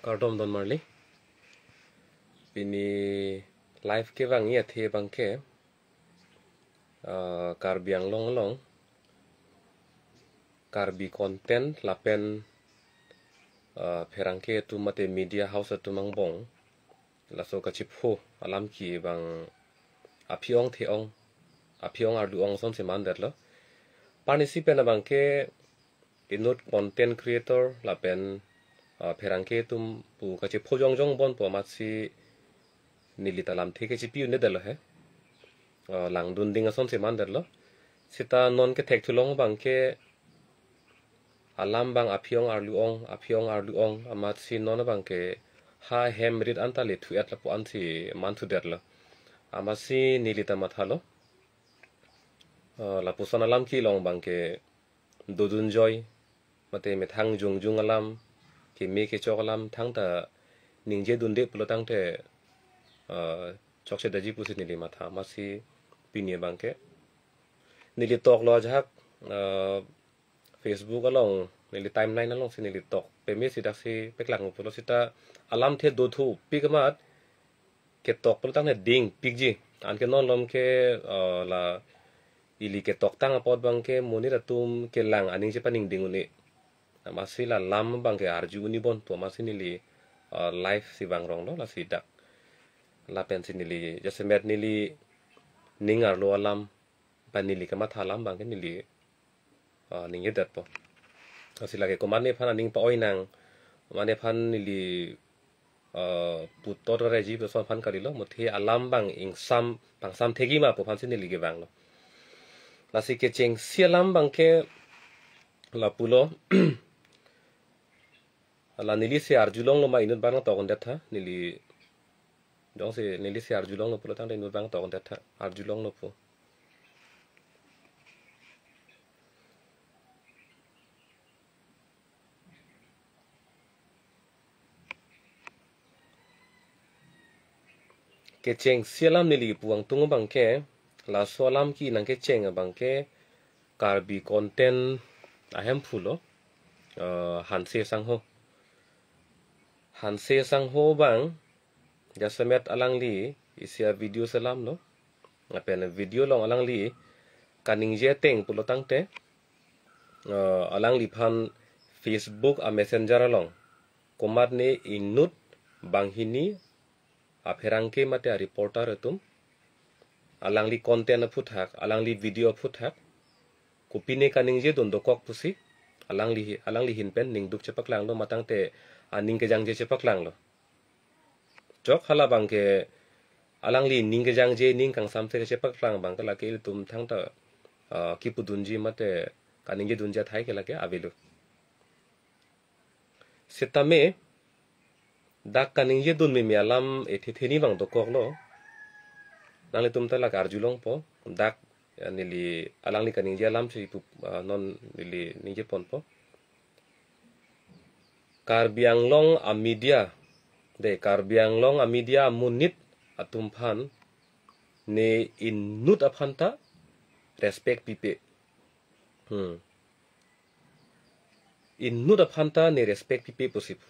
Kardom Don Marley. Bini live ke bang ya the bang ke karbiang long long karbi content lapen perang ke tu mate media house tu mangbong laso kachipho alam ki bang apiong theong apiong arduong som se mandat lo participant bang ke inut content creator lapen perang ke tum pu kachipho jong bon po matsi nilitalam theke chipi ne dalo he lang dun ding ason se mandar lo sita non ke thek thulong bang ke alam bang apiong arluong amat si non bang ke ha hem rit antale thu at la po anti man thu der lo amat si nilita mathalo la pusan alam ki long bang ke dodun joy mate me thang jung alam ke me ke chok alam thang ta ningje dunde pulo tang te chokse daji pusi nili matha masi pinie bangke nili tok lo jak Facebook along nili timeline along si nili tok pemi si dak si peklang pulo sita alam the do thu pikamat ke tok pulo tang ne ding pikji an ke non lom ke la ili ke tok tang apot bangke muni ratum ke lang aning si paning dinguni masi la lam bangke arju ni bon to masi nili live si bang rong lo la si dak la pensi nili jasemet nili ningar lo alam pan nili kama thalam bang nili ninge dat po asila ke komane phan aning pa oinang mane phan nili putor reji pe son phan karilo mothe alam bang ing sam thegi ma po phan sin nili ke bang lo lasi ke cheng sialam bang ke la pulo ala nili se arjulong lo ma inut bang to kon datha nili donc c'est nili si arjulong no pulo tang de bang to konta arjulong no pu ke cheng sialam nili puang tung bang ke la solam ki nang ke cheng bang ke karbi content ahem phulo hanse sang ho bang jasamet alang li isia video salam lo apen video long alang li kaning je teng pulo tang te alang li phan Facebook a messenger along komat ne inut banghini aferang ke mate a reporter tum alang li content phuthak alang li video phuthak kopine kaning je don dokok pusi alang li hin pen ning duk chepak lang lo matang te aning ke jang je chepak lang lo jok hala bang ke alang li ning ke jang je ning kang sam se chepak lang bang la ke tum thang ta ki pudunji mate kaning je dunja thai ke la ke avilu sitame dak kaning je dun me alam ethi theni bang dokok lo nang tum ta la karjulong po dak nili alang li kaning je alam si non nili ninje pon po karbiang long a media de karbiang long a media munit atum phan ne inut aphanta respect pipe inut aphanta ne respect pipe posip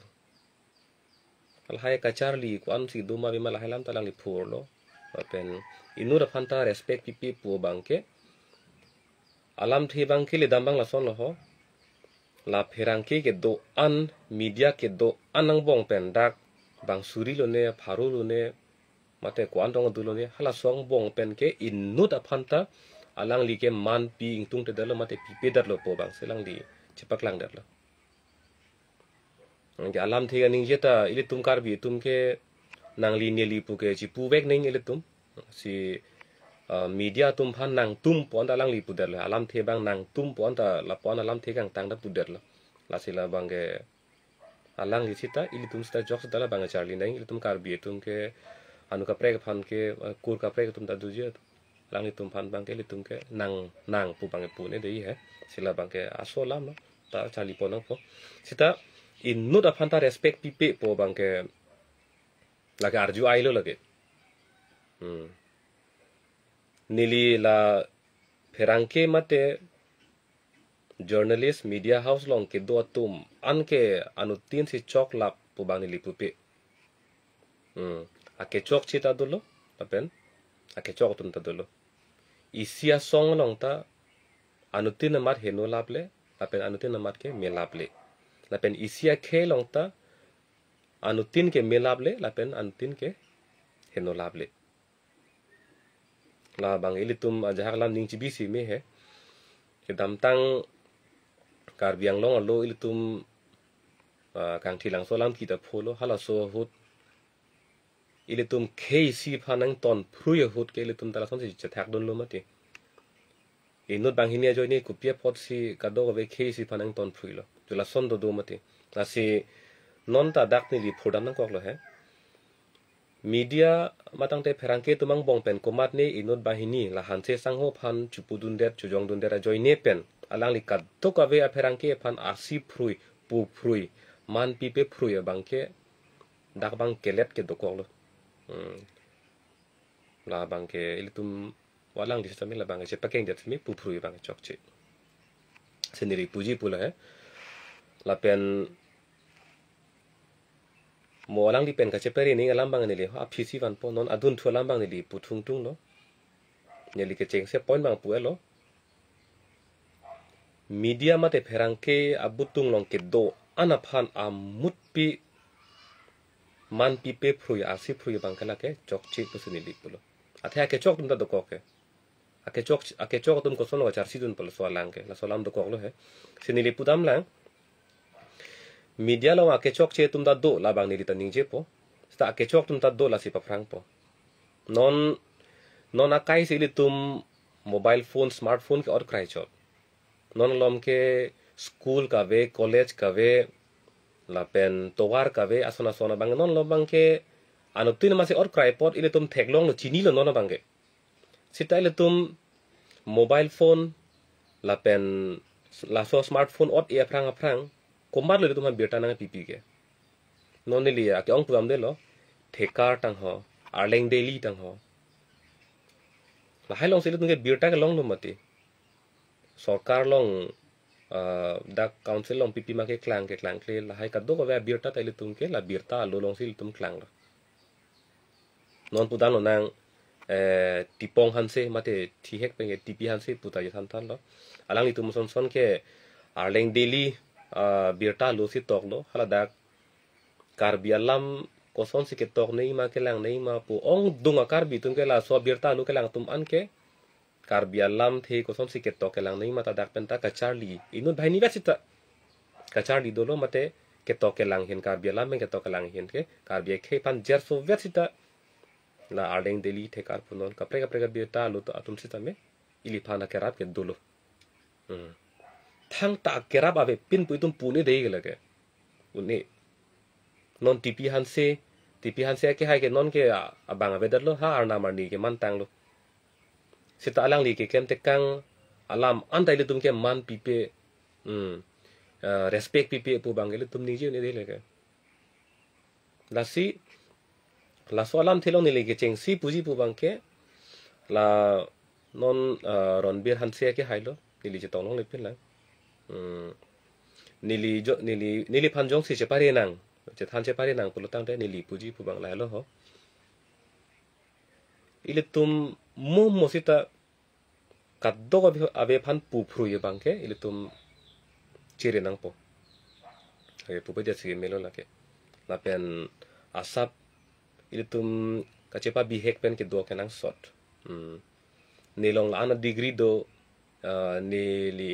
alhai kacharli kwan si duma bima lahelam talang li phurlo pen inut aphanta respect pipe pu bangke alam thi bangke le dambang la son lo ho la pherangke ke do an media ke do anang bong pen dak bang suri lo ne pharu lo ne mate kwan dong du lo ne hala song bong pen ke inut aphanta alang li ke man pi ingtung te dalo mate pi pe dar lo po bang selang li chipak lang dar lo nge alam thi aning jeta ile tum kar bi tum ke nang li ne li pu ke chi pu bek ning ile tum si media tum phan nang tum pon da lang li pu dar lo alam the bang nang tum pon ta la pon alam the kang tang da pu dar lo la sila bang ke alang li sita ili tum sta jok dala bang charli nang ili tum kar bi tum ke anu ka prek phan ke kur ka prek tum da du je lang li tum phan bang ke li tum ke nang pu bang pu ne dei he sila bang ke asolam no ta charli pon po sita inut aphanta respect pipe po bang ke la ka arju ailo lage nili la pherangke mate journalist media house long ke do tum an ke anu tin si chok lap pubang ni lipupe ake chok chita dulu lapen ake chok tum ta dulu isia song long ta anutin mat heno laple lapen anutin mat ke melable lapen isia ke long ta anutin ke melable lapen anutin ke heno lable la bang ilitum ajahak lam ning chibisi me he kedam tang kar biang long lo ilitum kang thilang solam kita pholo hala so hut ilitum kesi phanang ton phruye hut ke ilitum tala son si chathak don lo mati inut bang hinia joini kupia pot si kado ve kesi phanang ton phruilo jula son do mati asi non ta dak ni li phodam nang kok lo he media matang te pherangke tumang bong pen komat ne inut bahini la hanse sangho phan chupudun der chujong dun der joine pen alang li kat to ka ve a pherangke phan asi phrui pu phrui man pi pe phrui bangke dak bang kelet ke dokok lo la bangke ilitum walang di sistem la bangke se pakeng det mi pu phrui bang chokche seniri puji pula he la pen mo lang di pen ka cheperi ni ngalam bang ni le a phisi van po non adun thu lam bang ni li puthung tung lo nyeli ke cheng se point bang pu elo media mate pherangke abutung long ke do ana phan amut pi man pi pe phrui asi phrui bang kala ke chokchi pusini li pulo atha ke chok tum da do koke ake chok tum ko sono char sidun polo so lang ke la solam do kok lo he sinili pudam lang media lo ake chok che tum da do la bang ni ta ning je po sta ake chok tum ta do la si pa frang po non akai si li tum mobile phone smartphone ke or krai chot non lom ke school ka ve college ka ve la pen towar ka ve asona sona bang non lom bang ke anutin ma se or krai pot ile tum theklong no chini lo non bang ke sita ile tum mobile phone la pen la so smartphone ot e aprang komat lo tum beta nang pipi ke non ni lia ke ong puam de lo thekar tang ho arleng daily tang ho la hai long sile tum ke beta ke long lo mati sarkar long dak council long pipi ma ke klang kle la hai ka do ko va beta ta ile tum ke la beta lo long sil tum klang lo non pudan lo nang tipong hanse mate thihek pe tipi hanse puta ye than lo alang itum son ke arleng daily birta lo si tok lo hala dak kar bialam koson si ke tok nei ma ke lang nei ma pu ong dunga kar bi tum ke la so birta lo ke lang tum an ke kar bialam the koson si ke tok ke lang nei ma ta dak penta ka charli inut bhai ni sita ka charli do lo mate ke tok ke lang hin kar bialam ke tok ke lang hin ke kar bi ke pan jer so sita la arleng daily the kar punon kapre ka birta lo to atum sita me ili phana kerap ke dolo thang ta kerap ave pin pu tum pune dei gele ke uni non tipi hanse ke hai ke non ke abang ave darlo ha arna marni ke man tang lo sita alang li ke kem te kang alam andai le tum ke man pipe respect pipe pu bangele tum ni je ne dei le ke la so alam thelong ni le ke cheng si puji pu bang ke la non ron bir hanse ke hai lo nili je tong le pin la nili phanjong si che pare nang che than che pare nang pulo tang te nili puji pu bang la lo ho ile tum mo sita kaddo ave phan pu phru ye bang ke ile tum chire nang po e pu pe je si melo la ke la pen asap ile tum kachepa bi hek pen ke do ke nang sot nilong la ana degree do ni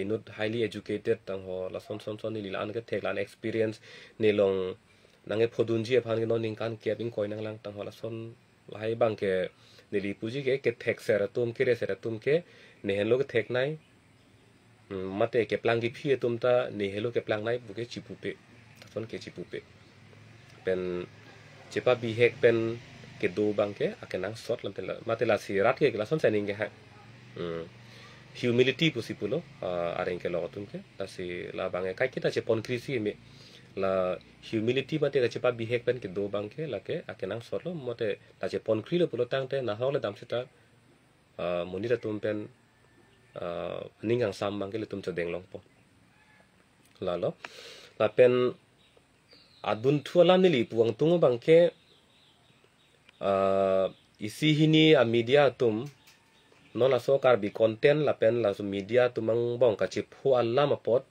inut highly educated tang ho la son ni lan ke thek lan experience ni long nange phodunji phan ke non ning kan ke bing koi nang lang tang ho la son lai bang ke ni li puji ke thek sera tum ke re sera tum ke ne hen lo ke thek nai mate ke plang ki phi tum ta ni helo ke plang nai bu ke chipu pe son ke chipu pe pen chepa bi hek pen ke do bang ke akenang sot lam tela mate la si rat ke la son saning ke ha humility pusipulo areng ke logotum ke tasi la bange kai kita che pon krisi me la humility mate ka chepa behave pen ke do bang ke la ke akenang solo mate ta che pon krilo pulo tang te na hole dam sita monita tum pen ningang sam bang ke le tum cho deng long po la pen adun thualam nili puang tungo bangke isi hini a media tum non la so kar bi content la pen la so media tumang bong ka chip hu alam apot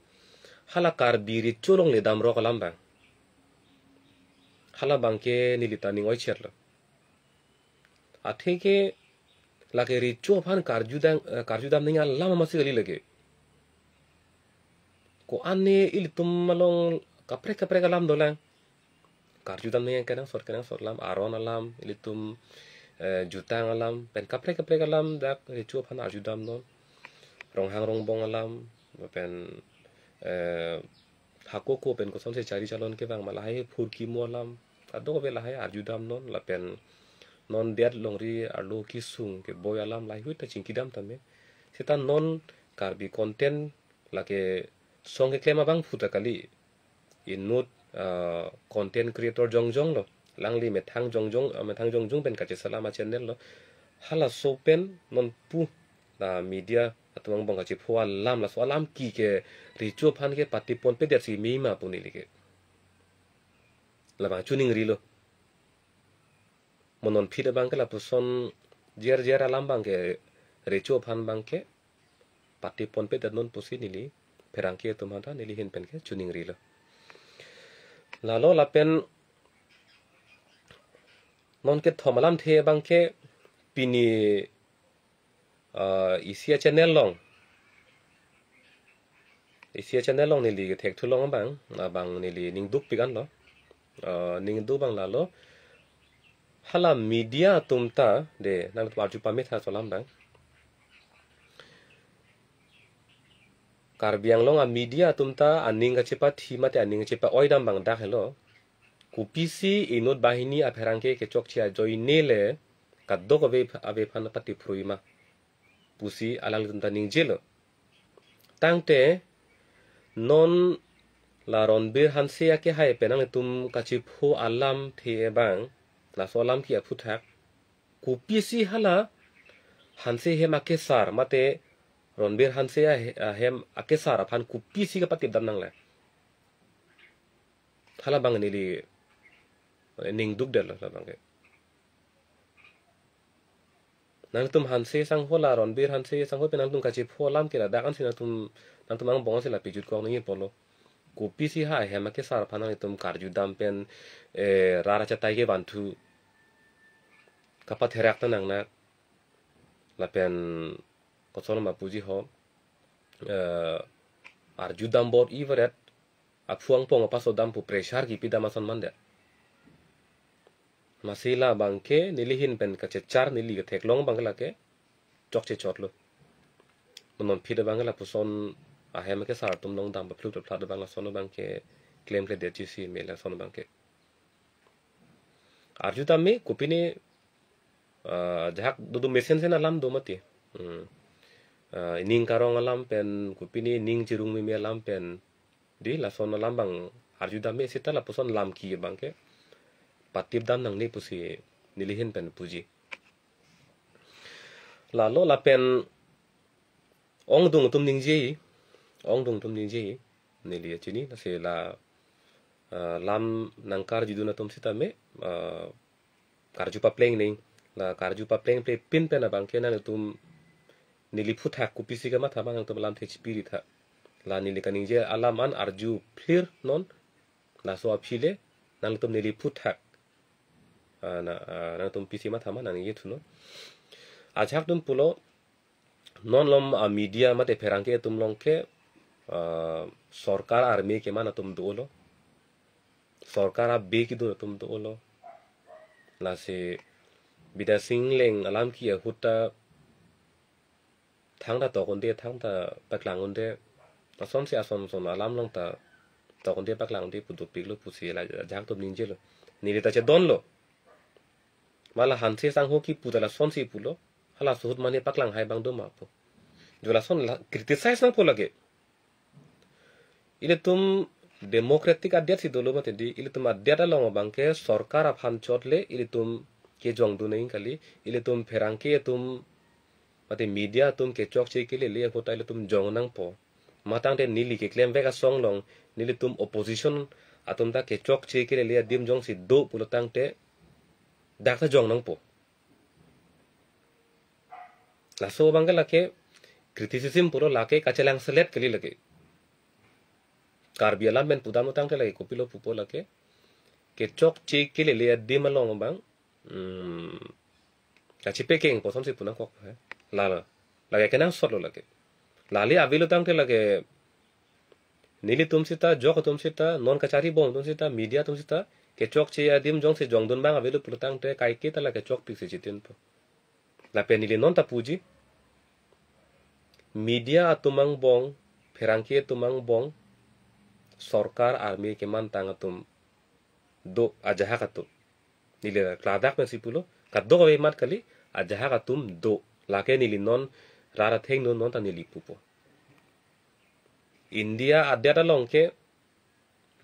hala kar bi ri cholong le dam ro kalam bang hala bangke nili tani ngoi cherlo atheke la ke ri cho phan kar judam ninga lama masi gali lage ko anne il tum malong kapre kalam dolang kar judam ninga kenang sor lam aron alam il tum jutang alam pen kapre kalam dak ri cho phan ar judam non rong hang rong bong alam pen hakoko pen ko son se chari chalon ke bang malai phurki mo alam ado be lahai ar judam non la pen non dead longri arlo kisung ke boy alam lai hui ta chingkidam tame seta non karbi content lake song ke klema bang futa kali in not content creator jongjong lo langli methang jongjong pen kache salama channel lo hala sopen non pu la media atumang bang kache phwa lam la so alam ki ke richo phan ke pati pon pe der si mi ma puni like la ba chuning ri lo monon phida bangke la puson jer alam bangke recho phan bangke pati pon pe non pusi nili perangke tumata nili hin penke chuning rilo lalo la pen non ke thomalam the bangke pini isia channel long nili thek thulong bang nili ningduk pigan lo ningdu bang lalo hala media tumta de nang tu arju pamit ha solam bang karbiang long a media tumta aning ka chepa thimate aning chepa oidam bang dak hello kupisi inot bahini a pherangke ke chokchia joinele kadok ave phan pati pruima pusi alang tumta ningjelo tangte non la ronbir hansia ke hai penang tum kachip hu alam the bang la solam ki aphuthak kupisi hala hanse hem akesar mate ronbir hanse hem akesar aphan kupisi ka pati damnang la hala bang nili ning duk del la bang nang tum hanse sang hola ronbir hanse sang ho penang tum kachip hu alam ke la dakan sina tum nang tum ang bonga sila pijut ko ngi polo kupisi ha hem akesar aphan tum karju dam pen rara chatai ke bantu kapat herak tanang na lapen kosol ma puji ho arju dam bot ivaret aphuang pong paso dam pu pressure ki pida mason mande masila bangke nilihin pen ka chechar nili ke theklong bangla ke chokche chotlo monon phida bangla puson a hem ke sar tum long dam ba phlut phlat bangla sono bangke claim ke de si mela sono bangke arju dam me kupini jahak dudu mesin sen alam do mati ning karong alam pen kupini ning cirung mi alam pen di la son alam bang arju dame sita la puson lam ki bangke patip dam nang ni pusi nilihin pen puji lalo la pen ong dung tum ning ji nili chini la se la lam nangkar jiduna tum sita me karju pa playing ning la karju pa pleng play pin pen abang kena tum nili phutha kupisi ka matha bang tum lam the spirit ha la nili kaning je alaman arju phir non la so aphile nang tum nili phutha na tum pisi matha man nang ye thuno ajak tum pulo non lom media mate pherangke tum longke sarkar army ke mana tum dolo sarkar be ki do tum dolo la se bida singleng alam ki huta thangda to konde thangda paklang onde asom se asom son alam long ta to konde paklang de pudu piglo pusi la jak to ninjelo nili ta che donlo mala hanse sang ho ki pudala son si pulo hala suhut mane paklang hai bang do ma po jola son la criticize na po lage ile tum democratic adyat si dolo mate di ile tum adyat long bangke sarkar aphan chotle ile tum ke jong du nei kali ile tum pherangke tum mate media tum ke chok che ke le hota ile tum jong nang po matang de nili ke claim vega song long nili tum opposition atum ta ke chok che ke le dim jong si do pulotang te dak ta jong nang po la so bang la ke criticism puro la ke kachelang select kali lage karbi alam ben pudam utang te lage kopilo pupo la ke chok che ke le dim along bang kachi peking po som si punang kok la lage kenang sot lo lage lali avilo tang te lage nili tumsita jok tumsita non kachari bong tumsita media tumsita ke chok che ya dim jong se jong dun bang avelo pulutang te kai ke tala ke chok pik se chitin po la pe nili non ta puji media atumang bong pherangki tumang bong sorkar army ke man tang atum do ajaha katu nili kladak men sipulo kaddo we mat kali ajaha katum do la ke nili non rara theng non ta nili pupo India ada ta long ke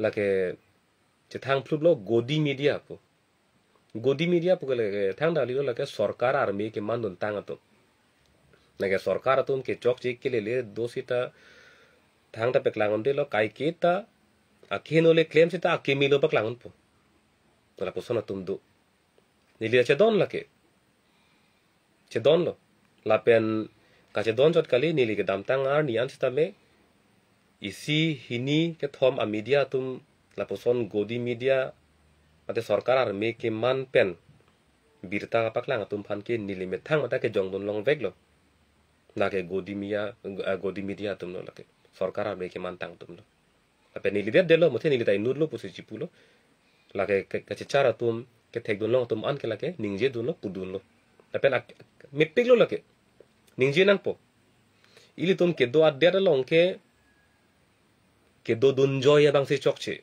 la ke chithang phlup lo godi media po le thang dali lo la ke sarkar army ke mandun tang ato la ke sarkar atum ke chok chik ke le dosita thang ta peklangon de lo kai ke ta akheno le claim sita akemi lo peklangon po la ko sona tum do nili che don la ke che don lo la pen ka che don jot kali nili ke dam tang ar nian sita me isi hini ke thom a media tum la poson godi media ate sarkar ar me ke man pen birta paklang tum phan ke nilimet thang mata ke jongdon long veglo na ke godi media tum no la ke sarkar ar me ke man tang tum lo ape nilidet delo mothe nilitai nurlo pusi chipulo la ke chichara tum ke thekdon long tum an ke la ke ningje dun lo pudun lo ape na mepik lo la ke ningje nang po ili tum ke do adder long ke do dun joy bang se chokche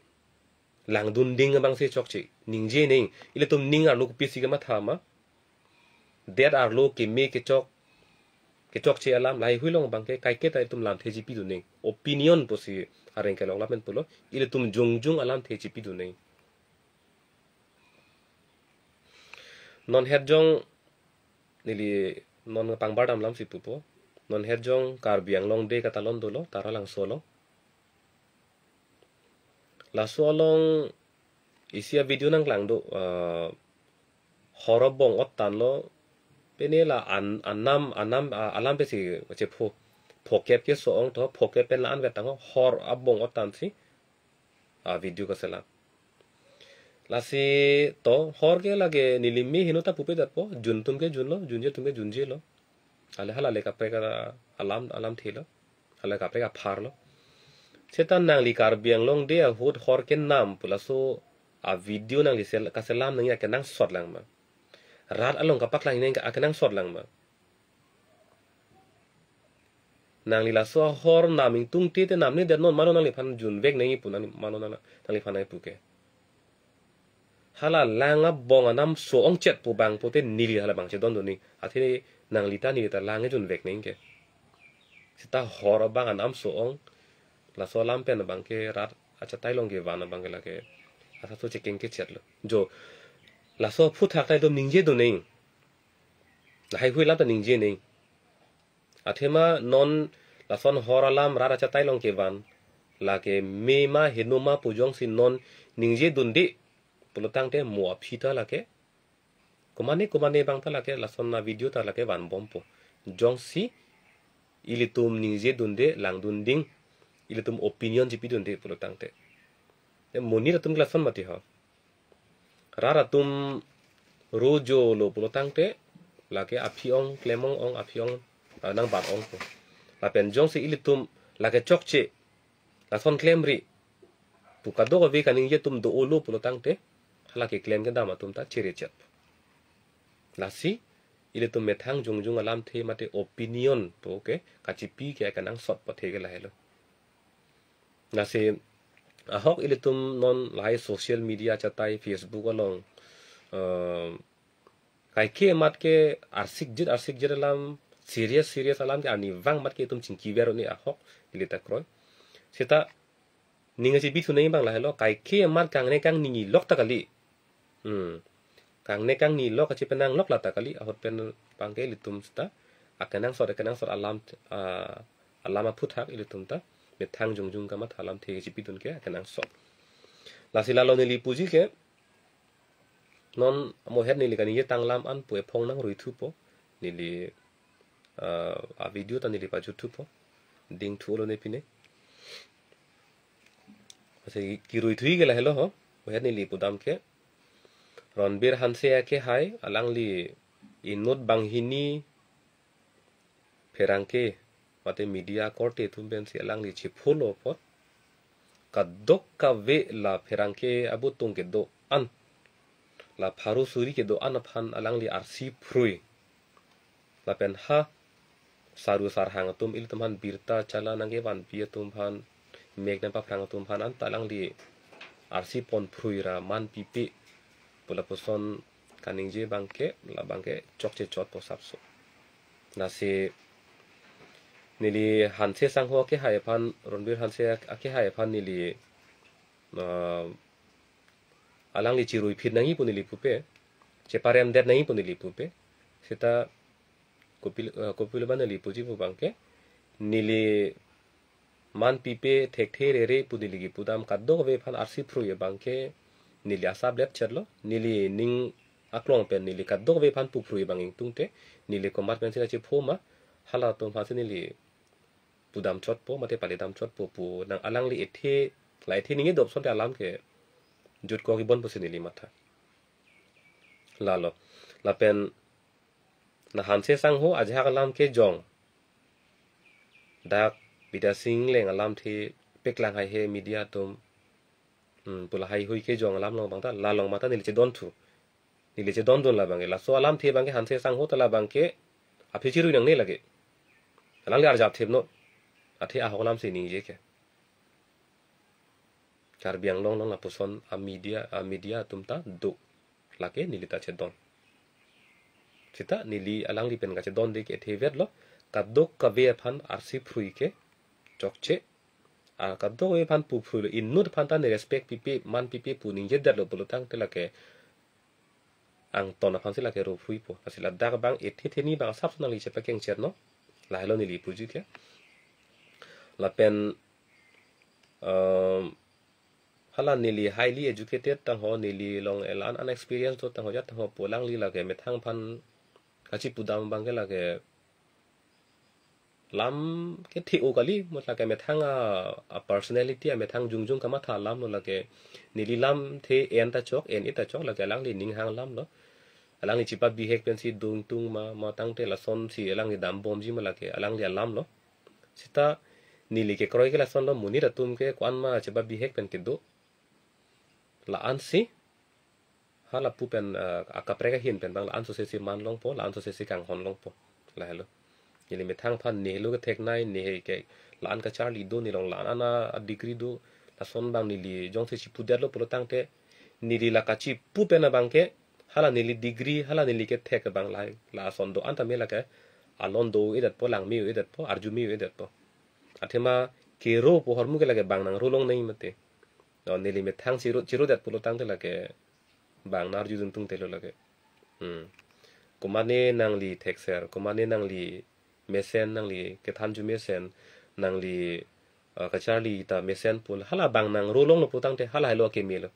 lang dun ding bang se chokche ningje ning ile tum ning ar lo pisi ga mathama der ar lo ke me ke chokche alam lai huilong bang ke kai ke tai tum lam theji pi du ning opinion posi areng ke long lamen pulo ile tum jung alam theji pi du ning non het jong nili non pangbadam lam si pupo non het jong karbiang long de katalon dolo taralang solo la solong isia video nang lang do horobong otan lo penela anam alam pe si che phoket ke so ong to phoket pen la an vetang hor abong otan si video ka sela la si to hor ke lage nilimi hinota pupe dat po juntum ke junlo junje tumke junje lo hala le ka pre ka alam thilo hala ka pre ka phar lo setan nang li karbiang long de hot hor ken nam pulaso a video nang li sel kaselam nang ya kenang sot lang ma rat along ka paklang nang ka kenang sot lang ma nang li la so hor naming tung ti te nam ni der non mano nang li phan jun vek nang pu nang mano nang li phan ai pu ke hala langa bong anam so ong chet pu bang pu te nili hala bang che don doni athi nang li ta langa jun vek nang ke sita hor bang anam so ong la so lam pen bang ke rat acha tai long ke wana bang la ke asa so checking ke chat lo jo la so phu thak tai dom ningje do nei la hai hui la ta ningje nei athema non la son hor alam ra acha tai long ke van la ke me ma henoma pujong sin non ningje dun di pulotang te mo phita la ke komane bang ta la ke la son na video ta la ke van bompo jong si ilitum ningje dun de lang dun ding ile tum opinion jipi dun de pulotang te moni ra tum glason mati ha rara tum rojo lo pulotang te la ke aphiong klemong ong aphiong nang bat ong po la pen jong se ile tum la ke chokche la son klemri pukado ko ve kaning ye tum do olo pulotang te hala ke klem ke dama tum ta chere chat la si ile tum methang jung alam the mate opinion po ke kachipi ke kanang sot pa the ke la helo nasi ahok ilitum non lai social media chatai Facebook along kai ke mat ke arsik jit alam serious alam ke ani wang mat ke tum chingki vero ni ahok ilita kroy sita ninga si bitu nei bang la hello kai ke mat kang ne kang ningi lok takali kang ne kang ni lok chi penang lok la takali ahot pen pangke ilitum sta akanang sot alam put hak ilitum ta met thang jung ka mat halam the ji pitun ke kanang sot lasila lo nili puji ke non mo het nili kan ye tang lam an pu phong nang rui thu po nili a video ta nili pa ju thu po ding thu lo ne pine ase ki rui thui ke la hello ho mo het nili pudam ke ronbir hanse ke hai alang li inut bang hini perangke mate media korte tumben si alang li chi phulo pot kadok ka ve la perangke abu tung ke do an la pharu suri ke do an phan alang li arsi phrui la pen ha saru sar hang tum il tumhan birta chala nange ban pia tum phan megna pa phrang tum phan an talang li arsi pon phrui ra man pipi pula poson kaningje bangke la bangke chokche chot po sapso na se nili hanse sangho ke hai phan ronbir hanse ke hai phan nili alang li chirui phit nangi punili pupe cheparem det nangi punili pupe seta kopil banali puji pu bangke nili man pipe thek the re punili gi pudam kaddo ve phan arsi phrui bangke nili asab lep cherlo nili ning aklong pen nili kaddo ve phan pu phrui banging tungte nili komat pen sila che phoma hala tom phan nili pudam chot po mate pali dam chot po pu nang alang li ethe lai the ninge dop sonte alam ke jut ko gi bon po sinili matha lalo la pen na hanse sang ho ajha alam ke jong dak bida sing leng alam the peklang hai he media tum pula hai hui ke jong alam long bang ta la long mata nili che don thu nili che don don la bang la so alam the bang ke hanse sang ho ta la bang ke aphi chiru nang ne lage alang le ar jap thep no athe a holam se ning je ke kar biang long long la poson a media tumta do lake nili ta che don sita nili alang li pen ga che don de ke thevet lo kadok ka ve phan arsi phrui ke chokche a kadok ve phan pu phrui innut phan ta ne respect pipi man pipi pu ning je dar lo bulutang te lake ang ton phan sila ke ro phrui po asila dak bang ethe the ni bang sap nang li che pa keng cher no la hello nili puji ke la pen hala nili highly educated tang ho nili long elan unexperienced to tang ho jat ho polang li lage me thang phan kachi pudam bang ke lage lam ke thi o kali mot lage me thang a personality me thang jung kama tha lam no lage nili lam the en ta chok en ita chok lage lang li ning hang lam lo alang li chipa bi hek pen si dung tung ma tang te la son si alang li dam bom ji ma lage alang li lam lo sita nili ke kroi ke la son lo muni ra tum ke kwan ma chipa bi hek pen ke do la an si hala pu pen akapre ka hin pen bang la an so se si man long po la an so se si kang hon long po la hello yeli me thang phan ne lu ke thek nai ne ke la an ka charli do ni long la ana a degree do la son bang ni li jong se si pu der lo pro tang te ni li la ka chi pu pen bang ke hala ni li degree hala ni li ke thek bang la son do an ta me la ke alon do edat po lang mi edat po arju mi edat po athema ke ro po hormu ke la ke bang nang ro long nei mate no nili me thang chiro dat pulo tang te lage bang nar ju tung te lo lage kumane nang li texer kumane nang li mesen nang li ke than ju mesen nang li ka charli ta mesen pul hala bang nang ro long no putang te hala lo ke melo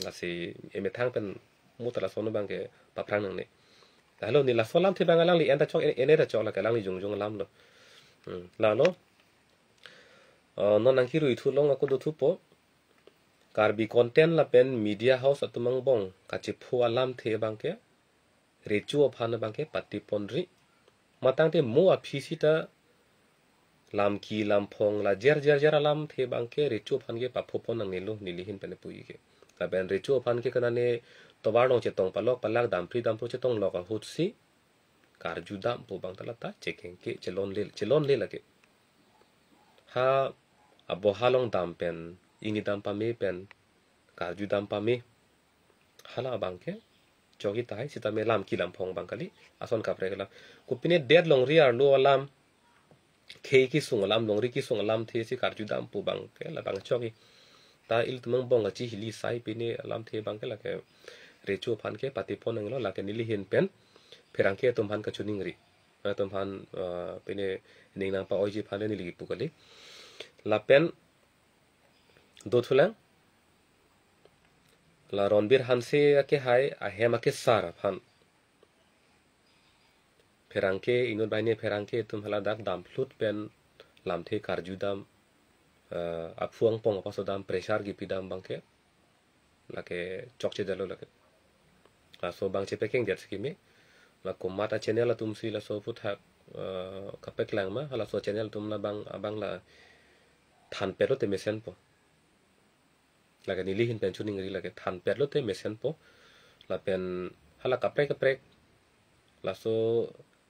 ngasi me thang pen mutala sonu bang ke pa prang nang ne halo ni la solam te bang lang li enda chok ene da chok la ka lang li jung lam lo la lo non nang ki ru thu long ko do thu po karbi content la pen media house atumang bong kachi phu alam the bangke rechu ophan bangke pati ponri matang te mo aphisi ta lam ki lam phong la jer alam the bangke rechu ophan ge pa phopon nang nilo nilihin pen pui ke ta ben rechu ophan ke kanane tobar nong chetong palok palak dam pri dam po chetong loka hutsi kar judam po bang talata chekeng ke chelon le lage ha abo halong dam pen ini dampa me pen kaju dampa me hala bangke jogi tai sita me lam ki lam phong bangkali ason kapre gala kupine dead long riar lo alam ke ki sung alam long ri ki sung alam the si kaju dam pu bangke la bang chogi ta il tumang bong chi hili sai pine alam the bangke la ke recho phan ke pati pon nglo la ke nili hin pen pherang ke tum phan ka chuning ri tum phan pine ning nang pa oji phan ni li pu kali la pen do thulang la ronbir hanse ke hai ahem ke sar phan pherangke inut baine pherangke tum hala dak dam flut pen lamthe karjudam aphuang pong pasodam pressure gi pidam bangke lake chokche dalo lake la so bangche pekeng dia skime la komata channel la tum si la so put hak kapek lang ma hala so channel tum la bang abang la than pero te mesen po lake nili hin pen chuning ri lake than pero te mesen po la pen hala kaprek la so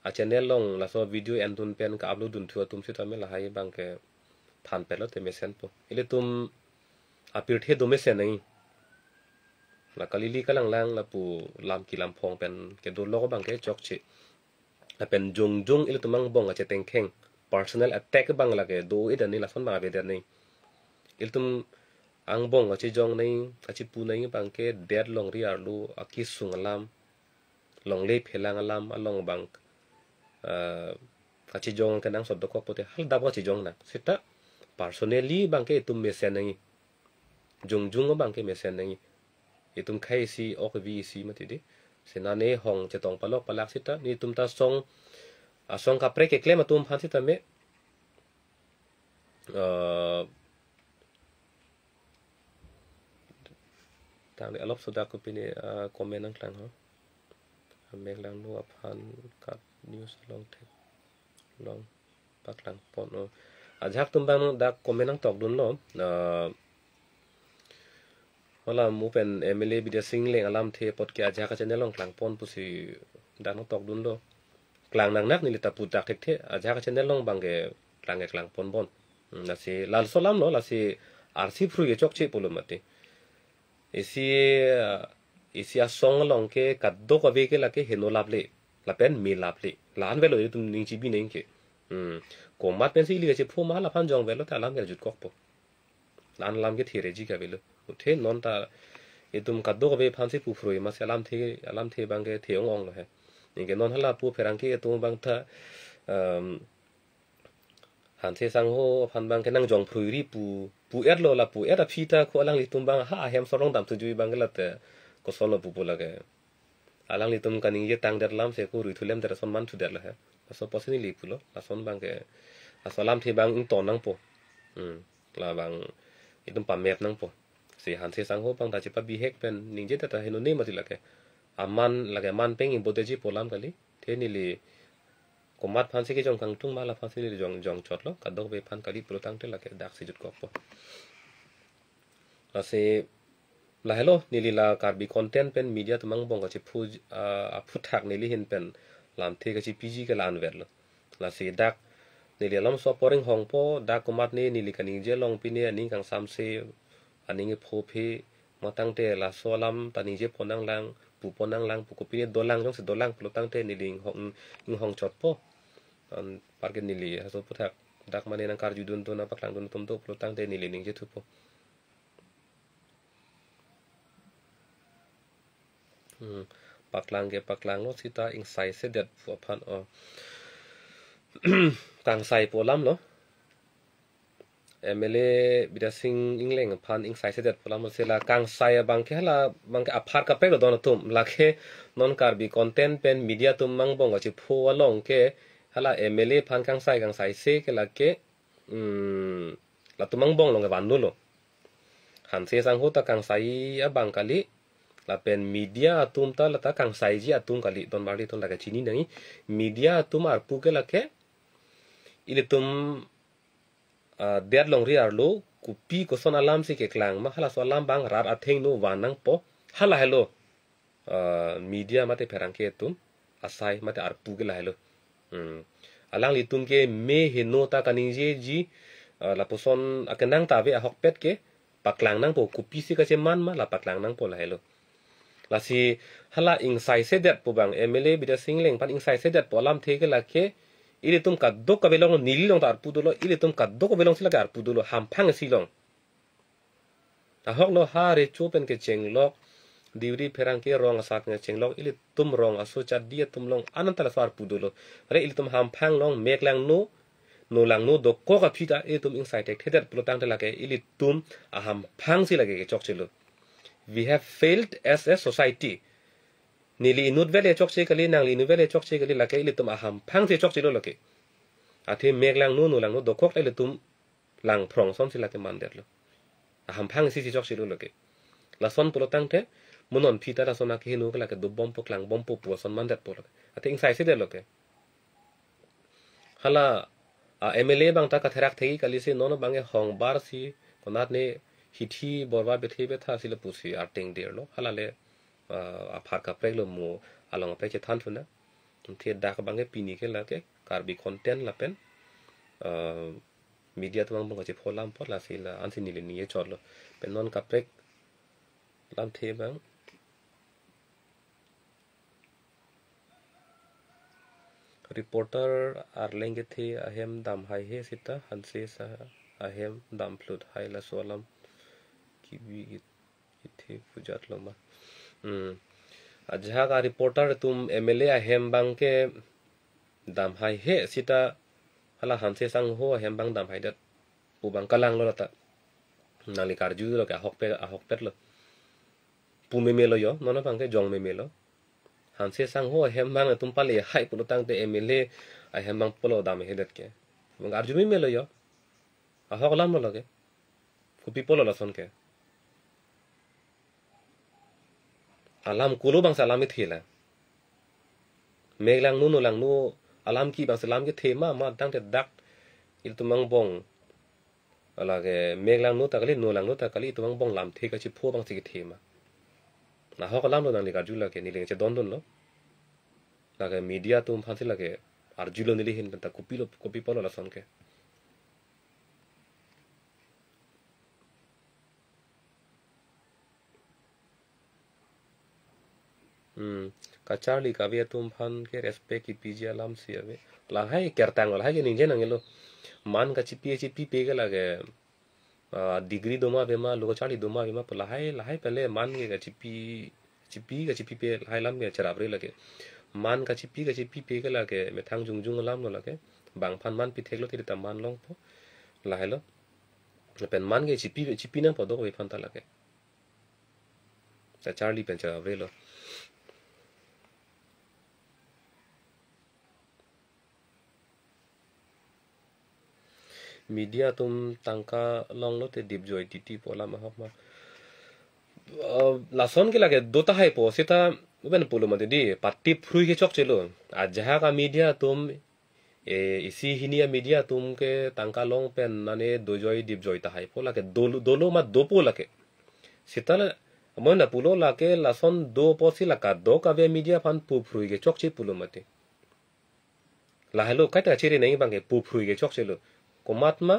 a channel long la so video en tun pen ka upload dun thua tum si tame la hai bangke than pero te mesen po ile tum apir the do mesen nai la kalili kalang lang la pu lam ki lam phong pen ke do lo bang ke chok chi la pen jung il tumang bong a che teng kheng personal attack bang la ke do ida ni la son ba be der nei il tum ang bong a che jong nei a chi pu nei bang ke der long ri ar lu a ki sung alam long le phelang alam along bang a chi jong kan ang sod ko pote hal da ba chi jong na sita personally bang ke tum me sen nei jung bang ke me sen nei itum khai si ok vi si matidi senane hong chetong palok palak sita ni tum ta song asong ka pre ke klem tum phan sita me tang de alop soda ko pini comment ang klang ho mek lang nu aphan kat news long tek long pak lang pon no ajak tum bang dak comment ang tok dun lo wala mu pen MLA bidia singleng alam the pot ke aja ka channel long klang pon pusi dan tok dun do klang nang nak ni lita putak tek the aja ka channel long bangge klang pon bon na si lal solam no la si RC fru ye chok che polum mate isi a song long ke kaddo ka ve ke la ke heno lable la pen mi lable lan velo tum ning chi bi ning ke ko mat pen si li che phu ma la phan jong velo ta lam ke jut kok po lan lam ke thire ji ka velo the non ta itum kaddo ka ve phan si pu froi ma se alam the bang ke theong ong lo he ninge non hala pu pherang ke tu bang tha han se sang ho phan bang ke nang jong phrui ri pu er lo la pu er a phi ta ko alang li tum bang ha hem sorong dam tu jui bang la te ko son lo pu la ke alang li tum kaning ye tang der lam se ko ru thulem der son man thu der la he so posini li pu lo la son bang ke asalam the bang ing ton nang po la bang itum pa map nang po si han se sang ho bang ta chi pa bi hek pen ning je ta heno ne ma ti la ke aman lage man peng in boteji polam kali the ni li komat phan se ke jong kang tung mala phan se ni jong chot lo kadok be phan kali protang te lake dak si jut ko po ase la hello ni li la kar bi content pen media tumang bong chi phu a phu thak ni li hin pen lam the ka chi pg ka lan ver lo la se dak ni li lam so poring hong po dak komat ni li kaning je long pi ni ani kang sam se ani nge pho phe matang te la so lam tani je ponang lang pu ponang lang pu kopi dolang jong se dolang plotang te ni ling hong chot po an parken ni li so puthak dak mane nang kar judun to na paklang dun tum to plotang te ni li ning je thu po paklang no sita ing sai se det pu phan kang sai po lam lo MLA bidasing ingleng phan ing sai se det polam se la kang sai bang ke la bang ke aphar ka pe do don tum la ke non kar bi content pen media tum mang bong chi phu along ke hala MLA phan kang sai se ke la ke la tum mang bong long ban nu lo han se sang ho ta kang sai a bang kali la pen media tum ta la ta kang sai ji atum kali don bali ton la ka chini nang media tum ar pu ke la ke ile tum der long ri ar lo kupi ko son alam se ke klang ma hala so alam bang rar atheng no wanang po hala hello media mate pherang ke tum asai mate ar pu ke la hello alang li tum ke me he no ta kaning je ji la poson akenang ta ve a hok pet ke paklang nang po kupi se ka che man ma la paklang nang po la hello la si hala ing sai se det po bang MLA bida singleng pan ing sai se det po alam the ke la ke ile tum kaddo ka belong nili long tar pudulo ile tum kaddo ko belong sila kar pudulo hampang silong a hok lo ha re chupen ke chenglok diuri pherang ke rong asak nge chenglok ile tum rong aso chat dia tum long anan tala sar pudulo re ile tum hampang long mek lang no lang no do ko ka phita e tum ing sai tek thedat plotang tala ke ile tum a hampang sila ke chok chilo we have failed as a society nili inut vele chok che kali nang li inut vele chok che kali la ke li tum aham phang che chok che lo ke athi meg lang nu lang nu dokok le tum lang prong som sila ke man det lo aham phang si chok che lo ke la son pulo tang te munon phita la sona ke nu la ke do bom pok lang bom po pu son man det polo athi ing sai se de lo ke hala MLA bang ta ka therak thei kali se nono bange hong bar si konat ne hithi borwa bethe betha sila pusi arting der lo hala le a phar ka prek lo mo along pe che than thuna the dak bange pini ke la ke karbi content la pen media to bang che pholam pot la sila ansi ni le ni ye chor lo pen non ka prek lam the bang reporter arlenge the ahem dam hai he sita hanse sa ahem dam flut hai la solam ki bi ithe pujat lo ma ajha ka reporter tum MLA ahem bang ke dam hai he sita hala hanse sang ho ahem bang dam hai dat pu bang kalang lo ta nali karju lo ka hok pet lo pu me lo yo no bang ke jong me lo hanse sang ho ahem bang tum pale hai pu tang te MLA ahem bang polo dam he dat ke bang arju me lo yo a hok lam lo ke fu people lo son ke alam kulo bang salam thila meglang nu lang nu alam ki bang salam ke thema ma dang te dak il tumang bong ala ke meglang nu takali nu lang nu takali tumang bong lam the ka chi pho bang si ke thema na hok lam lo nang li ka jula ke ni le che don lo la ke media tum phansi la ke ar julo ni li hin ta copy polo la son ke kacharli kavia tum phan ke respect ki pg alam si ave la hai kertang la hai ke ninje nangelo man ka chi phd pe ke la ke degree doma be ma lo chali doma be ma la hai pele man ke ka chi pe hai lam ke charab re lage man ka chi pe ke la ke me thang jung lam lo la ke bang phan man pi thek lo ti ta man long po la hai lo pen man ke chi pi na po do ko phan ta la ke ta charli pen charab re lo media tum tangka long lo te dip joy titi pola ma hok ma la son ke lage dota hai po sita ben polo ma di patti frui ke chok chelo a jaha ka media tum isi hinia media tum ke tangka long pen nane do joy dip joy ta hai pola ke dolo ma do pola ke sita la mona pulo la ke la son do po si la ka do ka ve media fan pu frui ke chok che pulo ma te la hello ka ta chiri nei bang ke pu frui ke chok chelo komatma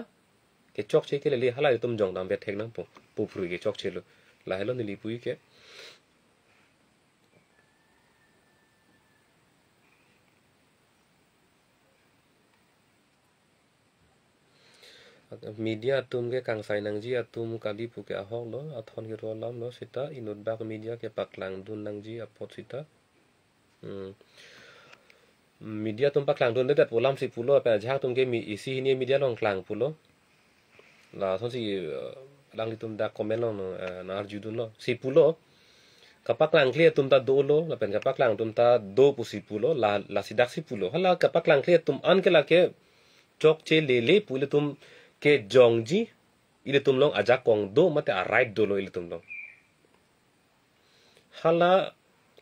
ke chok che ke le hala tum jong dam be thek nang pu frui ke chok chelo la hello ni li pui ke media tum ke kang sai nang ji atum kali pu ke ahok lo athon ke ro lam lo sita inut ba media ke paklang dun nang ji apot sita media tum paklang dun det polam si pulo pa jha tum ke mi isi ni media long klang pulo la son si lang li tum da comment lo na arju dun lo si pulo kapaklang kle tum ta do lo la pen kapaklang tum ta do pu si pulo la sidak si pulo hala kapaklang kle tum an ke la ke chok che le pulo tum ke jongji ile tum long aja kong do mate a right do lo ile tum long hala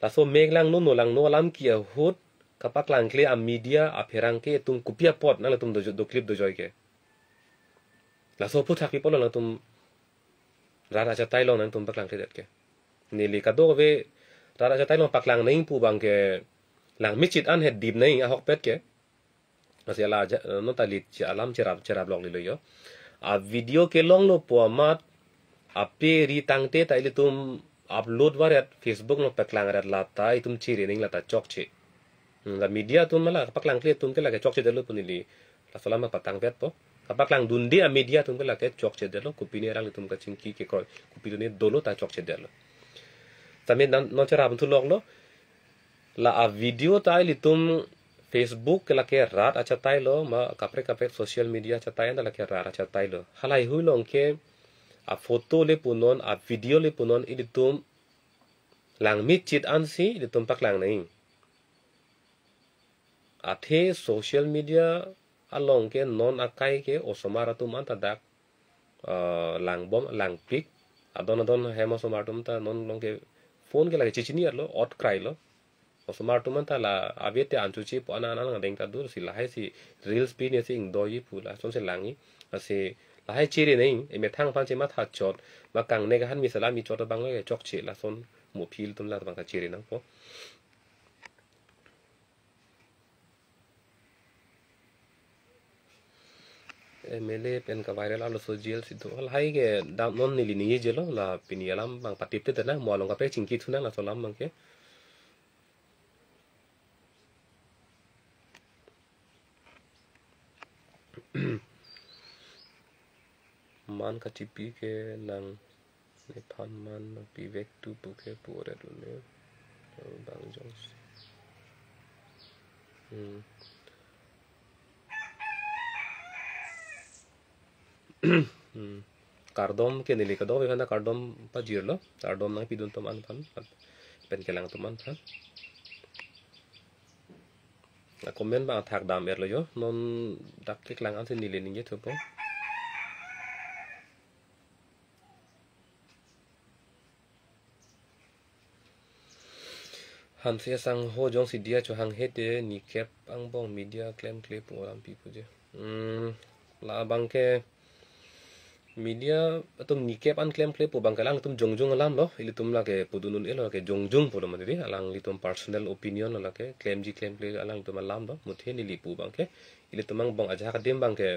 la so meglang no lang no alam ki a hot kapak lang kle a media a pherang ke tum kupia pot na la tum do clip do joy ke la so pu thak pi polo la tum rara cha tai long nang tum paklang det ke ni li ka do ve rara cha tai long paklang ning pu bang ke lang michit an het dip nei a hok pet ke masih ala no tali alam cerap log li lo yo a video ke long lo po mat a pe ri tangte ta ile tum upload waret Facebook no paklang rat la ta itum chiri ning la ta chok che la media tum mala paklang kle tum ke la ke chok che de lo punili la salama patang vet po paklang dun dia media tum ke la ke chok che de lo kupini rang tum ka chingki ke ko kupini ne dolo ta chok che de lo tame no cerap tu log lo la a video ta ile tum Facebook ke la ke rat acha tai lo ma kapre social media acha tai na la ke rat acha tai lo halai hui long ke a foto le punon a video le punon ilitum lang mit chit ansi ilitum pak lang nei a the social media along ke non akai ke osomara tum anta dak lang bom lang pik adon hema somatum ta non long ke phone ke lage chichini lo ot cry lo osomar tum anta la avete anchuchi po ana ana deng ta dur si lahai si reels pin ne sing doi pula son se langi ase lahai chiri nei e me thang pan che ma tha chot ma kang ne ga han mi sala mi chot bang le chok che la son mu phil tum la bang ka chiri nang po MLA pen ka viral alo so jail situ hal hai ke da non ni ni jelo la pin yalam bang patip te na mo long ka pe chingki thuna la solam bang ke man ka tipi ke nang ne pan man pi vek tu pu ke pu re du ne bang jong kardom ke nili ka do ve na kardom pa jirlo kardom nang pidun to man pan pen ke lang to man pan na komen ba thak dam er lo yo non dak ke lang an sin nili ni ye po han se sang ho jong si dia cho hang hete ni kep ang bong media claim clip oram pi puje la bang ke media atum ni kep an claim clip bang kalang tum jong alam lo ili tum la ke pudunun elo ke jong po ma ri alang li tum personal opinion la ke claim clip alang tum alam lo muthe ni lipu bang ke ili tum ang bong aja ka dem bang ke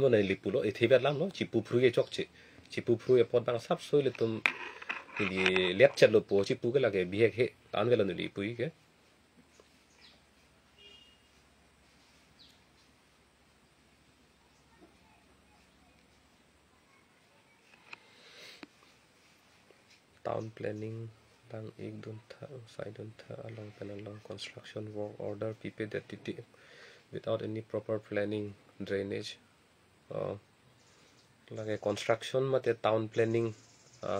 mo na lipu lo e thebe lam lo chipu phru ye chok che chipu phru e pot bang sap so ili tum ili lep chat lo po chipu ke la ke bihek he tan vela ni lipu ke town planning lang ek dun tha side dun tha along construction work order people that without any proper planning drainage lage construction mate town planning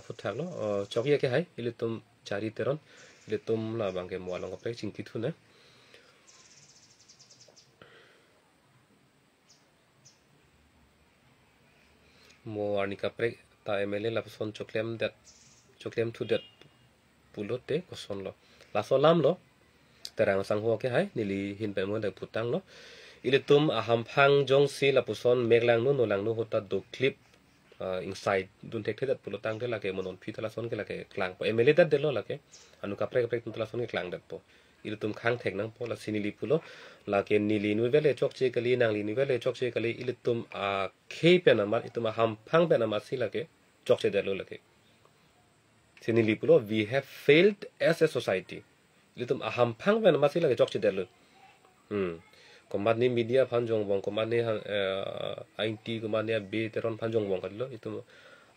futhak lo chokye ke hai ilitum chari teron ilitum la bangke mualong pre chingki thune mo arnika pre ta MLA la son choklem thu det pulote ko son lo la solam lo terang sang ho ke hai nili hin pe mo de putang lo ilitum aham phang jong si la puson meglang no lang no hota do clip inside dun tek that pulotang de la ke monon phitala son ke la ke klang po MLA dat de lo la ke anu ka pre tun son ke klang dat po ilitum khang thek nang po la sinili pulo la ke nili nu vele chok che kali nang li nu vele chok che kali ilitum a khe pe na ma itum aham phang pe na ma si la ke chok che de lo la ke sinili pulo we have failed as a society ilitum aham phang pe na ma si la ke chok che de lo komat ni media panjong bong komat ni IT komat ni B teron panjong bong kadlo itu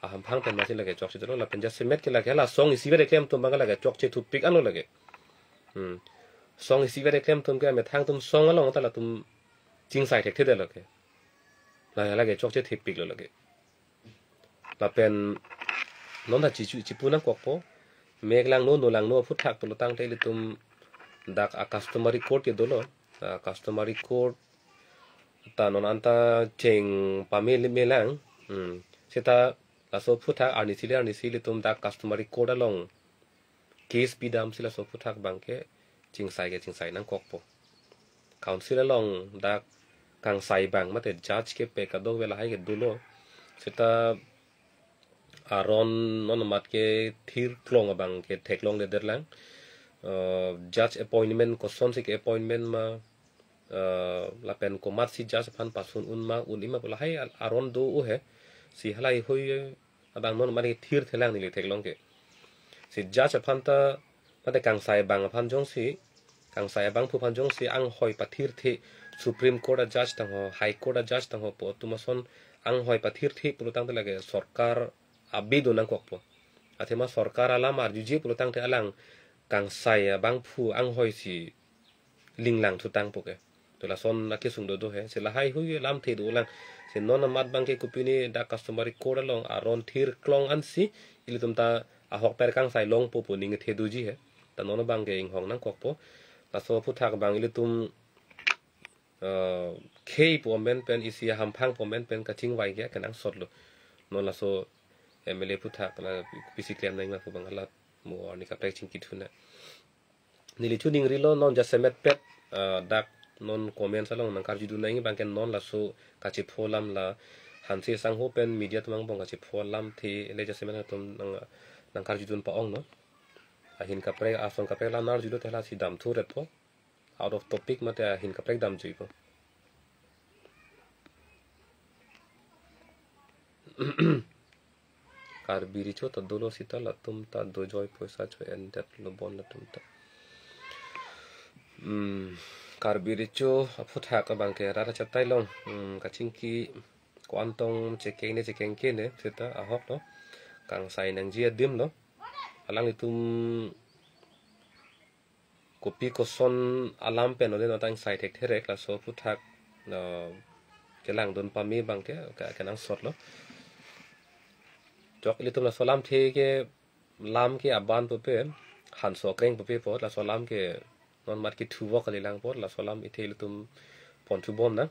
aham phang pen masih lagi chok chitlo la penja semet ke lagi la song isi vere kem tum bang lagi chok che tupik anu lagi song isi vere kem tum ke me thang tum song along ta la tum jing sai thek the lagi la lagi chok che tupik lo lagi la pen non da chipu na kok po meglang no lang no phut thak to tang te tum dak a customary code ke dolo customary code ta non anta cheng pamel melang seta la so phuthak arni sili tum da customary code along case bidam sila so phuthak bangke ching sai nang kokpo council along da kang sai bang mate judge ke pe ka do vela hai ke dulo seta aron non mat ke thir klong bang ke theklong de derlang judge appointment ko son sik appointment ma la pen ko mat si judge pan pasun unma unima bola hai aron do u he si halai hoi abang non mari thir thelang ni le theklong ke si judge pan ta mate kang sai bang pan jong si kang sai bang phu pan jong si ang hoi pathir the supreme court judge tang ho high court judge tang ho po tumason ang hoi pathir the pulutang lage sarkar abidu nang kokpo athema sarkar alam arjuji pulutang te alang kang sai bang phu ang hoi si linglang thu tang poke to la son na ke sung do he se la hai hui lam the do lang se non mat bang ke kupini da customer ko long aron thir klong an si ili tum ta a hok per kang sai long po po ning the du ji he ta non bang ke ing hong nang kok po la so pu thak bang ili tum khei po men pen isia ham phang po men pen ka ching wai ge ka nang sot lo non la so emele pu thak la pisi klem nang ma pu bang la mo ni ka prek ching ki thuna nili chu ning rilo non just semet pet dak non comment salong nang kar jidu nang bang ken non la so ka chi pholam la han se sang ho pen media tumang bong ka chi pholam thi le just semet tum nang kar jidun pa ong no ahin ka prek ason ka prek la nar jidu thela si dam thu ret po out of topic mate ahin ka prek dam jui po kar biri cho to dolo sita la tum ta do joy poisa cho en dat lo bon la tum ta kar biri cho aphu tha ka bang ke ra cha tai long ka ching ki kwan tong che keng ke ne sita a hok no kang sai nang ji dim no alang itum kopi ko son alam pen no den tang sai thek therek la so phu thak no ke lang don pa mi bang ke ka nang sot lo chok ili tum la solam the ke lam ke aban po pe han so kreng po pe po la solam ke non mat ki thu wo ka lang po la solam i the ili tum pon thu bom na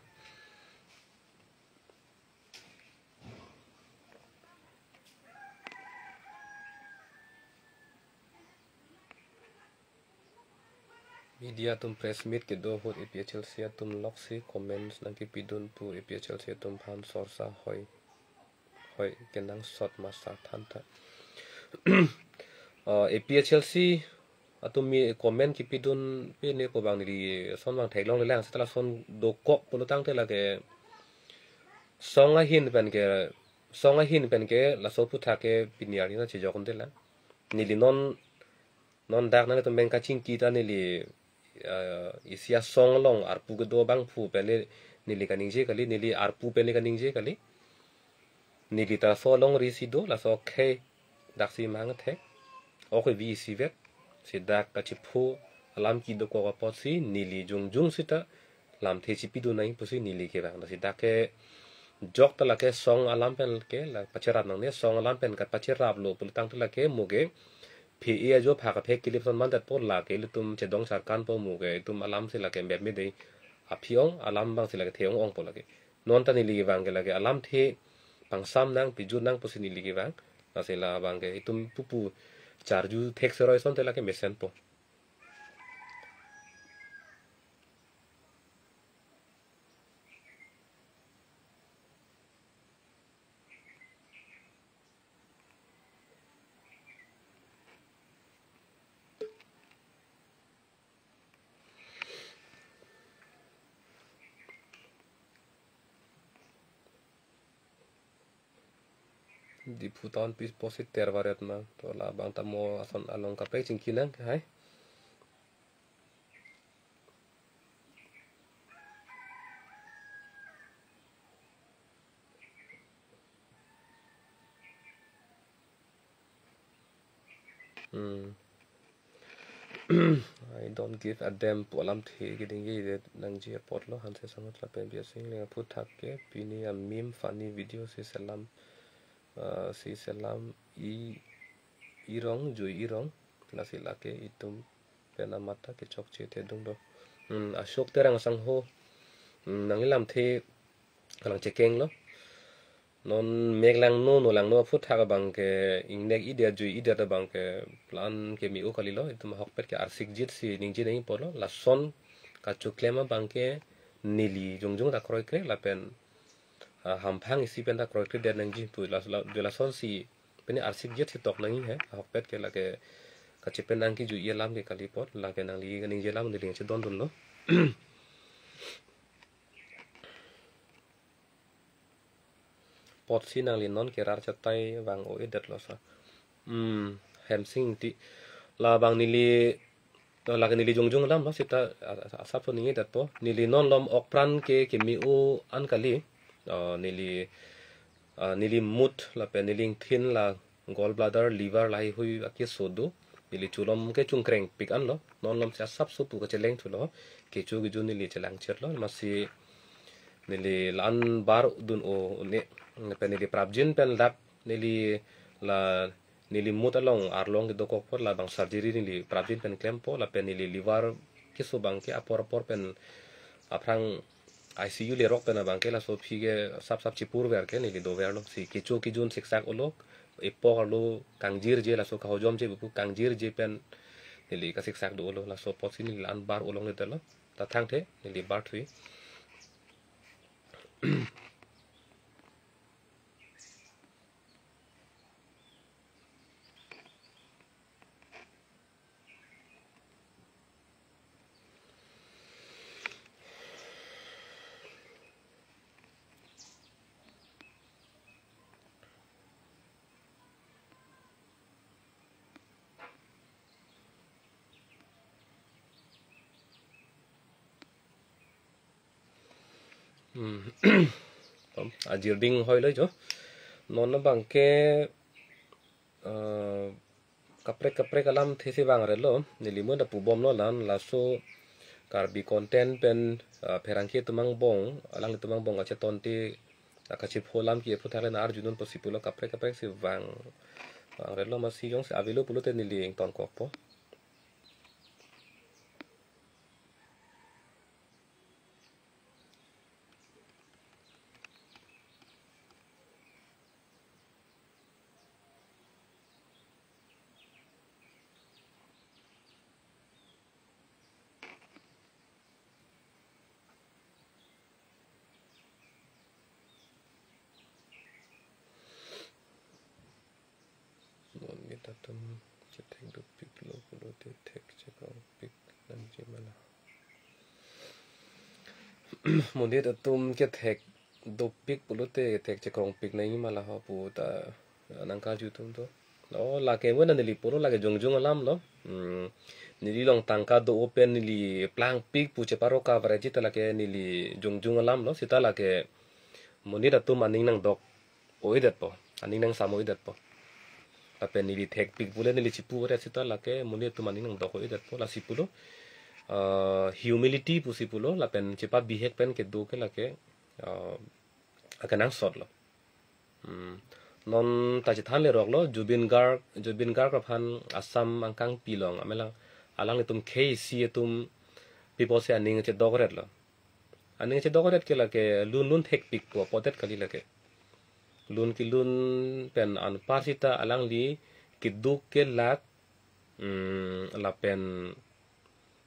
media tum press meet ke do hot ephl sia tum lok si comments nang ki pidun pu ephl sia tum phan sorsa hoi kenang sot ma sa than tha APHLC atum mi comment ki pidun pe ne ko bang ni son bang thailong le lang sa son do kok polo tang te la ke songa hin pen ke la so pu tha ke pinyar ni na che jokon de la ni li non dak na to men ka ching ki ta ni li isia song long ar pu do bang pu pe le ni li ka ning je kali ni li ar pu pe le ka ning je kali ni li ta so long ri si do la so khe dak si mang the o ko vi si vet si dak ka chi phu alam ki do ko pa si ni li jung si ta lam the chi pi do nai pu si ni li ke bang si dak ke jok ta la ke song alam pen ke la pacherat nang ne song alam pen ka pacherap lo pu tang ta la ke mu ge phi e jo pha ka phe kilip son man dat po la ke lu tum che dong sar kan po mu ge tum alam se la ke mep me dei a phiong alam bang se la ke theong ong po la ke non ta ni li bang ke la ke alam the pang sam nang pi ju nang po si ni li ke bang na se la bang ke tum pu charju thek se roi son te la ke mesen po di putan pis posit tervaret na to la bang ta mo ason along ka pe ching kinang hai I don't give a damn polam the getting it nang ji pot lo han se sangat la pen bia sing le put thak ke pini a meme funny video si salam irong jui irong la si la ke itum pena mata ke chok che te dung do ashok terang sang ho nang lam the kalang chekeng lo non meglang no lang no phut thak bang ke ingnek ide jui ide ta bang ke plan ke mi o kali lo itum hok pet ke arsik jit si ning ji nei polo la son ka chu klema bang ke nili jung ta kroi kre la pen ham phang isi pen ta kroi kre de nang ji pu la son si pen arsik jit si tok nang he hok pet ke la ke ka che pen nang ki ju ye lam ke kali pot la ke nang li ga ning je lam ni ling che don dun lo pot si nang li non ke rar cha tai wang o edet lo sa hem sing ti la bang ni li la ke ni li jung lam lo sita asap so ni dat po ni li non lom ok pran ke mi u an kali ni li mut la pe ni ling thin la gallbladder liver lai hui aki sodu nili chulom ke chung kreng pik an lo non lom sia sap su pu ka cheleng chu lo ke chu gi jun nili chelang chet lo masi nili lan bar dun o ne pen nili prabjin pen lap nili la nili mutalong arlong ke dokok por la bang surgery nili prabjin pen klem po la pen nili liver ke so bang ke apor pen aprang ICU le rock pen bang ke la so phi ke sap chipur ver ke nili do ver lo si ke chu ki jun siksak olok ipor lo kangjir je la so ka hojom je bu kangjir je pen nili ka siksak do lo la so pot nili lan bar olong le lo ta thang the nili bar thui ajir ding hoi lo jo non na bang ke kaprek alam thesi bang re lo nili mo da pu bom lo lan la so karbi content pen pherang ke tumang bong alang le tumang bong ache ton ti akachi pholam ki phu thale na arjunun possible kaprek si bang re lo ma si jong se avelo pulo te nili eng ton kok po kita tum cetek do pik lo pulo te tek cekong pik nan je mana mundi ta tum ke tek do pik pulo te tek cekong pik nai mala ha pu ta nangka ju tum to lo la ke wona nili pulo la ke jong alam lo nili long tangka do open nili plang pik pu che paro coverage ta la ke nili jong alam lo sita la ke mundi ta tum aning nang dok oidet po aning nang samoidet po apa nili tek pik pula nili cipu ore sita la ke mundi tu maning nang doko idat po la sipulo humility pu sipulo la pen cepa bihek pen ke do ke la ke akanang sot lo non ta jithan le rok lo jubin gar ka phan assam angkang pilong amela alang le tum kc tum people se aning che dogret lo aning che dogret ke la ke lun tek pik po potet kali la ke lun ki lun pen an parsita alang li kiduk ke lat la pen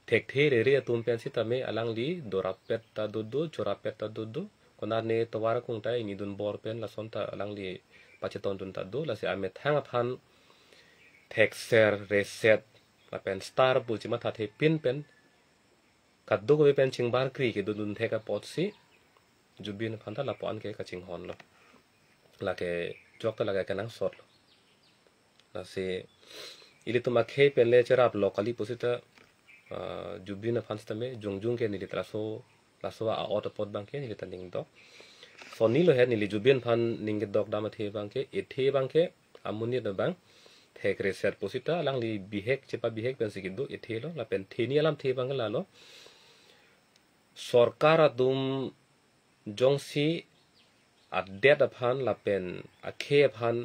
tek the re tum pen sita me alang li dorapet ta dudu chorapet ta dudu konar ne tawara kung tai ni dun bor pen la sonta alang li pacheton dun ta du la se amet hang phan tek ser reset la pen star bu chima tha the pin pen kaddu ko pen chingbar kri ke dun the ka pot si jubin phan ta la pon ke ka ching hon lo la ke jok ta la ke nang sot lo la se ili to makhe pen le cherap locally posita jubina fans tame jong ke ni litraso la so a auto pot bank ke ni taning do so ni lo he ni li jubin fan ning ke dok dama the bank ke e the bank ke amuni do bang thek reset posita lang li bihek chepa bihek pen sikido e the lo la pen the ni alam the bang la lo sarkar adum jongsi adet aphan la pen akhe aphan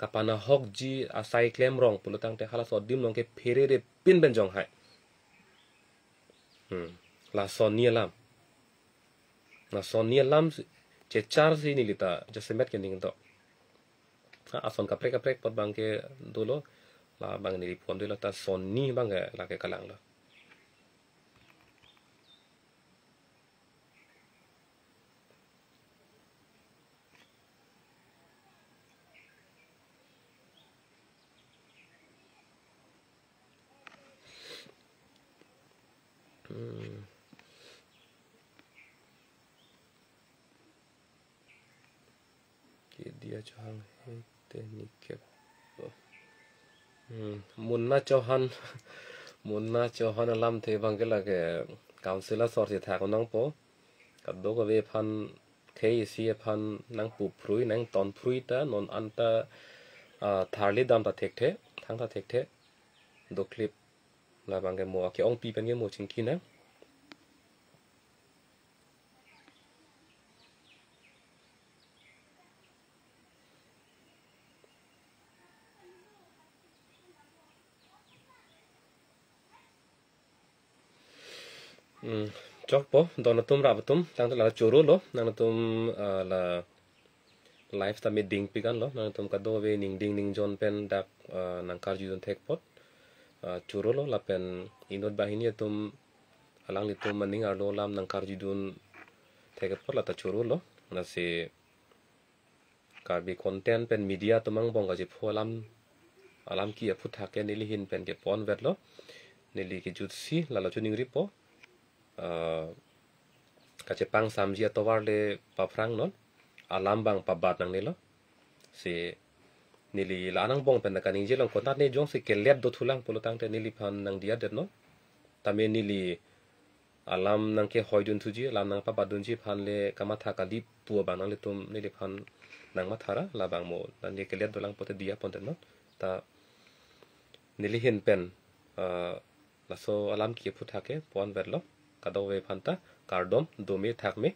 kapana hok ji asai klem rong pulutang te hala so dim long ke phere re pin ben jong hai la sonia lam che char si ni lita je semet ke ning to ason kaprek pot bang ke dolo la bang ni pom de la ta sonni bang la ke kalang lo ke dia chang he teknik ke munna chauhan lam the bang ke la ke councilor sor si tha ko nang po kad do ko ve phan khei si phan nang pu phrui nang ton phrui ta non anta tharli dam ta thek the thang ta thek the do clip la bang ke mo ke ong pi pen ke mo ching ki na chok po don tum ra tum tang la choro lo nang tum la live ta meeting pi kan lo nang tum ka do ve ning ding ning jon pen dak nang kar ju don tek pot choro lo la pen inot bahini tum alang li tum maning ar lo lam nang kar ju don tek pot la ta choro lo na se kar bi content pen media tumang bong ka ji pholam alam ki a phut ha ke nili hin pen ke pon vet lo nili ki jut si la la chuning ri po kache pang samjia towar le paprang non alam bang pabat nang nilo si nili lanang bong pen ka ning jelong kontat ne jong si kelet do thulang polotang te nili phan nang dia det no tame nili alam nang ke hoidun thuji alam nang pabat dun ji phan le kamatha ka di pu ba nang le tum nili phan nang mathara la bang mo nan ni kelet do lang pote dia pon no ta nili hin pen la so alam ki phutha ke pon verlo kadawe phanta kardom domi thakme